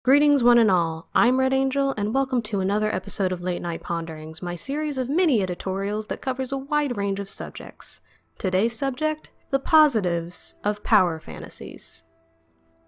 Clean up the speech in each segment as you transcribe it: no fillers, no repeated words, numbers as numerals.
Greetings one and all, I'm Red Angel, and welcome to another episode of Late Night Ponderings, my series of mini editorials that covers a wide range of subjects. Today's subject? The positives of power fantasies.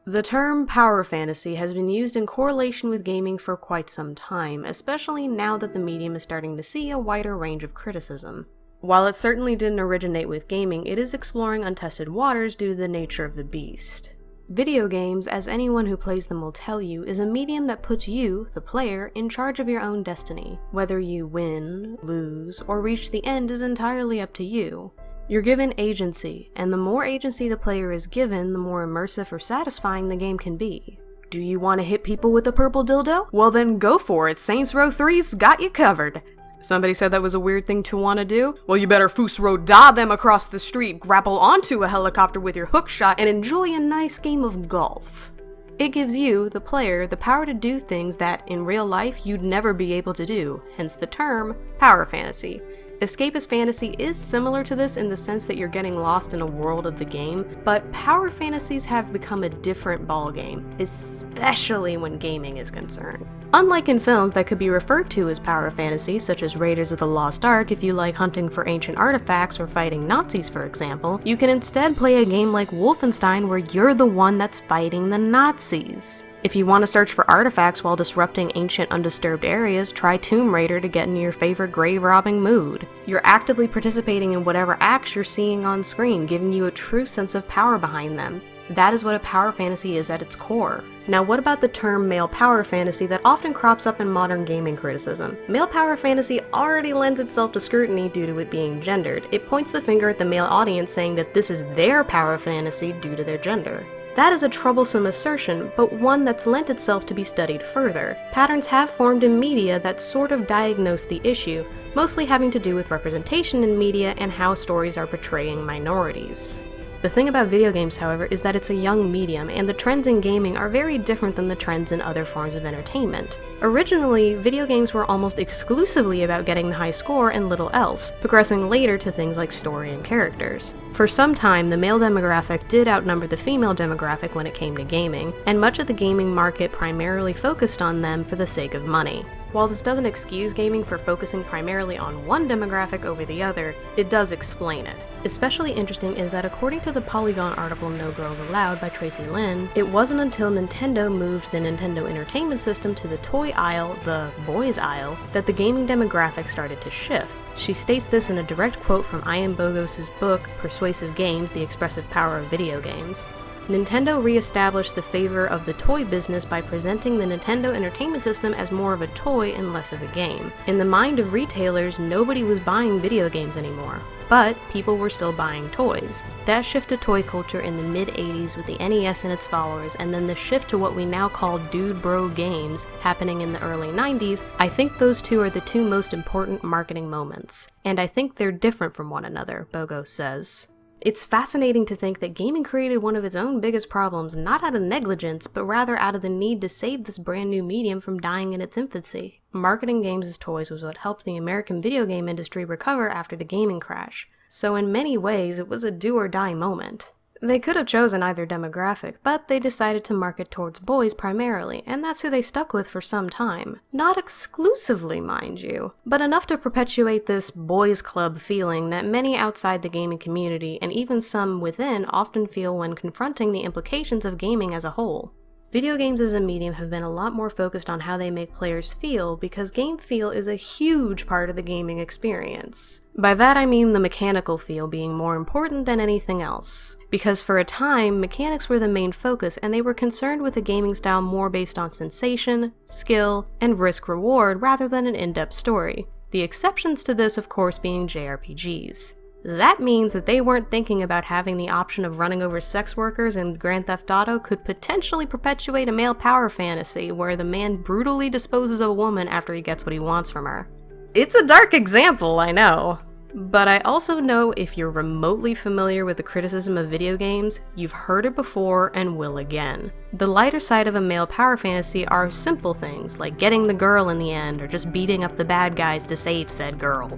The term power fantasy has been used in correlation with gaming for quite some time, especially now that the medium is starting to see a wider range of criticism. While it certainly didn't originate with gaming, it is exploring untested waters due to the nature of the beast. Video games, as anyone who plays them will tell you, is a medium that puts you, the player, in charge of your own destiny. Whether you win, lose, or reach the end is entirely up to you. You're given agency, and the more agency the player is given, the more immersive or satisfying the game can be. Do you want to hit people with a purple dildo? Well then go for it, Saints Row 3's got you covered! Somebody said that was a weird thing to want to do? Well, you better Fusro-da them across the street, grapple onto a helicopter with your hookshot, and enjoy a nice game of golf. It gives you, the player, the power to do things that, in real life, you'd never be able to do, hence the term power fantasy. Escapist fantasy is similar to this in the sense that you're getting lost in a world of the game, but power fantasies have become a different ballgame, especially when gaming is concerned. Unlike in films that could be referred to as power fantasies, such as Raiders of the Lost Ark if you like hunting for ancient artifacts or fighting Nazis for example, you can instead play a game like Wolfenstein where you're the one that's fighting the Nazis. If you want to search for artifacts while disrupting ancient undisturbed areas, try Tomb Raider to get into your favorite grave-robbing mood. You're actively participating in whatever acts you're seeing on screen, giving you a true sense of power behind them. That is what a power fantasy is at its core. Now what about the term male power fantasy that often crops up in modern gaming criticism? Male power fantasy already lends itself to scrutiny due to it being gendered. It points the finger at the male audience saying that this is their power fantasy due to their gender. That is a troublesome assertion, but one that's lent itself to be studied further. Patterns have formed in media that sort of diagnose the issue, mostly having to do with representation in media and how stories are portraying minorities. The thing about video games, however, is that it's a young medium, and the trends in gaming are very different than the trends in other forms of entertainment. Originally, video games were almost exclusively about getting the high score and little else, progressing later to things like story and characters. For some time, the male demographic did outnumber the female demographic when it came to gaming, and much of the gaming market primarily focused on them for the sake of money. While this doesn't excuse gaming for focusing primarily on one demographic over the other, it does explain it. Especially interesting is that according to the Polygon article No Girls Allowed by Tracy Lynn, it wasn't until Nintendo moved the Nintendo Entertainment System to the toy aisle, the boys aisle, that the gaming demographic started to shift. She states this in a direct quote from Ian Bogos's book, Persuasive Games, The Expressive Power of Video Games. Nintendo re-established the favor of the toy business by presenting the Nintendo Entertainment System as more of a toy and less of a game. In the mind of retailers, nobody was buying video games anymore, but people were still buying toys. That shift to toy culture in the mid-80s with the NES and its followers, and then the shift to what we now call dude bro games happening in the early 90s, I think those two are the two most important marketing moments. And I think they're different from one another, Bogos says. It's fascinating to think that gaming created one of its own biggest problems, not out of negligence, but rather out of the need to save this brand new medium from dying in its infancy. Marketing games as toys was what helped the American video game industry recover after the gaming crash. So in many ways, it was a do or die moment. They could have chosen either demographic, but they decided to market towards boys primarily, and that's who they stuck with for some time. Not exclusively, mind you, but enough to perpetuate this boys club feeling that many outside the gaming community, and even some within, often feel when confronting the implications of gaming as a whole. Video games as a medium have been a lot more focused on how they make players feel because game feel is a huge part of the gaming experience. By that I mean the mechanical feel being more important than anything else. Because for a time, mechanics were the main focus and they were concerned with a gaming style more based on sensation, skill, and risk-reward rather than an in-depth story. The exceptions to this, of course, being JRPGs. That means that they weren't thinking about having the option of running over sex workers and Grand Theft Auto could potentially perpetuate a male power fantasy where the man brutally disposes of a woman after he gets what he wants from her. It's a dark example, I know. But I also know if you're remotely familiar with the criticism of video games, you've heard it before and will again. The lighter side of a male power fantasy are simple things like getting the girl in the end or just beating up the bad guys to save said girl.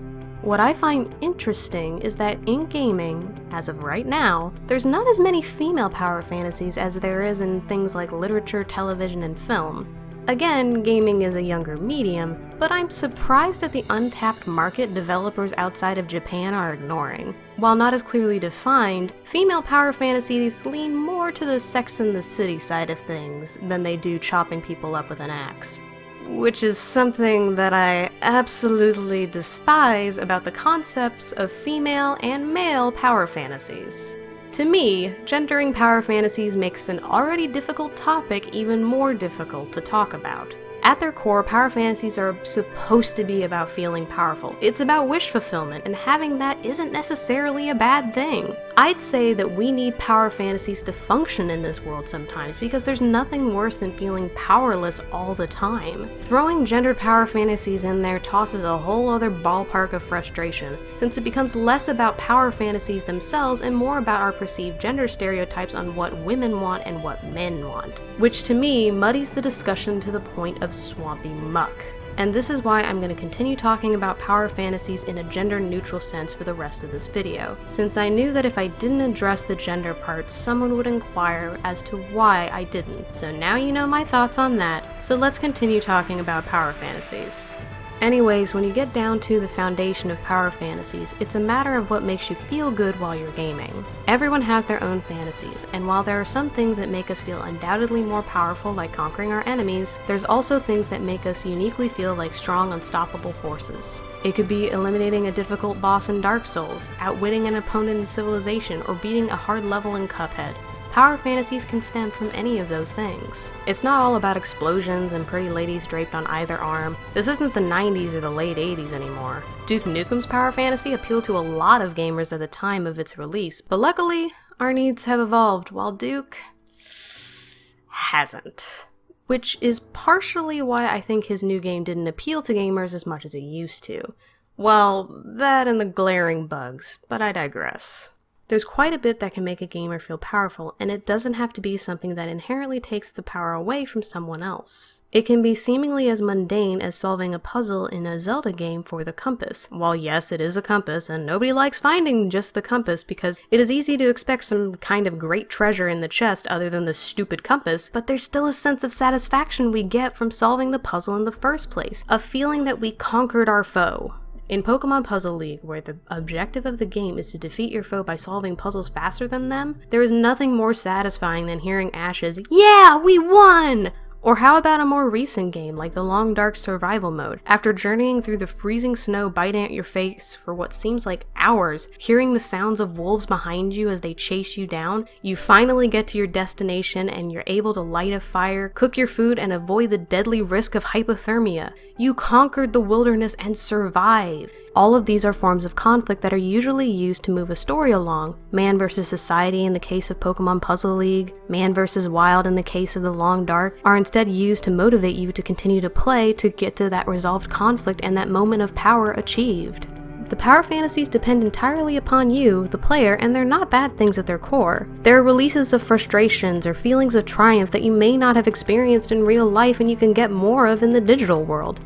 What I find interesting is that in gaming, as of right now, there's not as many female power fantasies as there is in things like literature, television, and film. Again, gaming is a younger medium, but I'm surprised at the untapped market developers outside of Japan are ignoring. While not as clearly defined, female power fantasies lean more to the Sex and the City side of things than they do chopping people up with an axe. Which is something that I absolutely despise about the concepts of female and male power fantasies. To me, gendering power fantasies makes an already difficult topic even more difficult to talk about. At their core, power fantasies are supposed to be about feeling powerful. It's about wish fulfillment, and having that isn't necessarily a bad thing. I'd say that we need power fantasies to function in this world sometimes, because there's nothing worse than feeling powerless all the time. Throwing gendered power fantasies in there tosses a whole other ballpark of frustration, since it becomes less about power fantasies themselves and more about our perceived gender stereotypes on what women want and what men want. Which to me muddies the discussion to the point of swampy muck. And this is why I'm going to continue talking about power fantasies in a gender-neutral sense for the rest of this video, since I knew that if I didn't address the gender part, someone would inquire as to why I didn't. So now you know my thoughts on that, so let's continue talking about power fantasies. Anyways, when you get down to the foundation of power fantasies, it's a matter of what makes you feel good while you're gaming. Everyone has their own fantasies, and while there are some things that make us feel undoubtedly more powerful, like conquering our enemies, there's also things that make us uniquely feel like strong, unstoppable forces. It could be eliminating a difficult boss in Dark Souls, outwitting an opponent in Civilization, or beating a hard level in Cuphead. Power fantasies can stem from any of those things. It's not all about explosions and pretty ladies draped on either arm. This isn't the 90s or the late 80s anymore. Duke Nukem's power fantasy appealed to a lot of gamers at the time of its release, but luckily, our needs have evolved, while Duke hasn't. Which is partially why I think his new game didn't appeal to gamers as much as it used to. Well, that and the glaring bugs, but I digress. There's quite a bit that can make a gamer feel powerful, and it doesn't have to be something that inherently takes the power away from someone else. It can be seemingly as mundane as solving a puzzle in a Zelda game for the compass. While yes, it is a compass, and nobody likes finding just the compass because it is easy to expect some kind of great treasure in the chest other than the stupid compass, but there's still a sense of satisfaction we get from solving the puzzle in the first place, a feeling that we conquered our foe. In Pokemon Puzzle League, where the objective of the game is to defeat your foe by solving puzzles faster than them, there is nothing more satisfying than hearing Ash's "Yeah, we won!" Or how about a more recent game like the Long Dark Survival Mode? After journeying through the freezing snow biting at your face for what seems like hours, hearing the sounds of wolves behind you as they chase you down, you finally get to your destination and you're able to light a fire, cook your food, and avoid the deadly risk of hypothermia. You conquered the wilderness and survived. All of these are forms of conflict that are usually used to move a story along. Man versus society in the case of Pokemon Puzzle League, man versus wild in the case of the Long Dark, are instead used to motivate you to continue to play to get to that resolved conflict and that moment of power achieved. The power fantasies depend entirely upon you, the player, and they're not bad things at their core. They're releases of frustrations or feelings of triumph that you may not have experienced in real life and you can get more of in the digital world.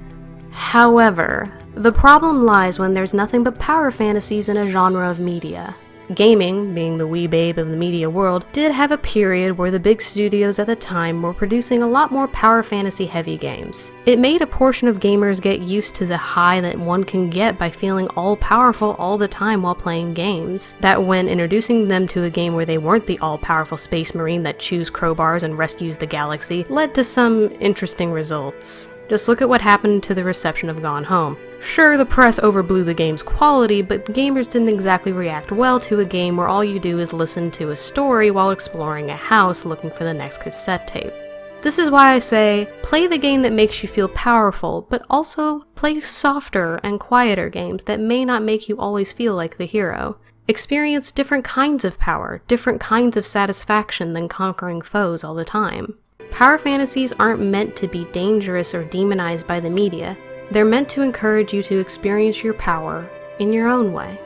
However, the problem lies when there's nothing but power fantasies in a genre of media. Gaming, being the wee babe of the media world, did have a period where the big studios at the time were producing a lot more power fantasy heavy games. It made a portion of gamers get used to the high that one can get by feeling all powerful all the time while playing games, that when introducing them to a game where they weren't the all-powerful space marine that chews crowbars and rescues the galaxy led to some interesting results. Just look at what happened to the reception of Gone Home. Sure, the press overblew the game's quality, but gamers didn't exactly react well to a game where all you do is listen to a story while exploring a house looking for the next cassette tape. This is why I say, play the game that makes you feel powerful, but also play softer and quieter games that may not make you always feel like the hero. Experience different kinds of power, different kinds of satisfaction than conquering foes all the time. Power fantasies aren't meant to be dangerous or demonized by the media. They're meant to encourage you to experience your power in your own way.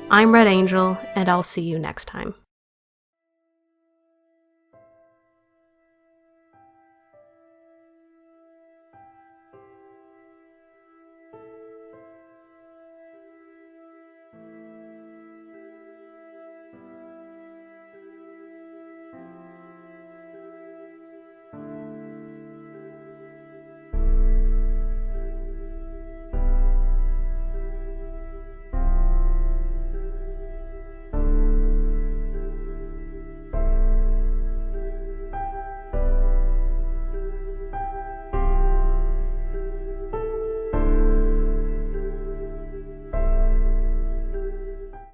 I'm Red Angel, and I'll see you next time.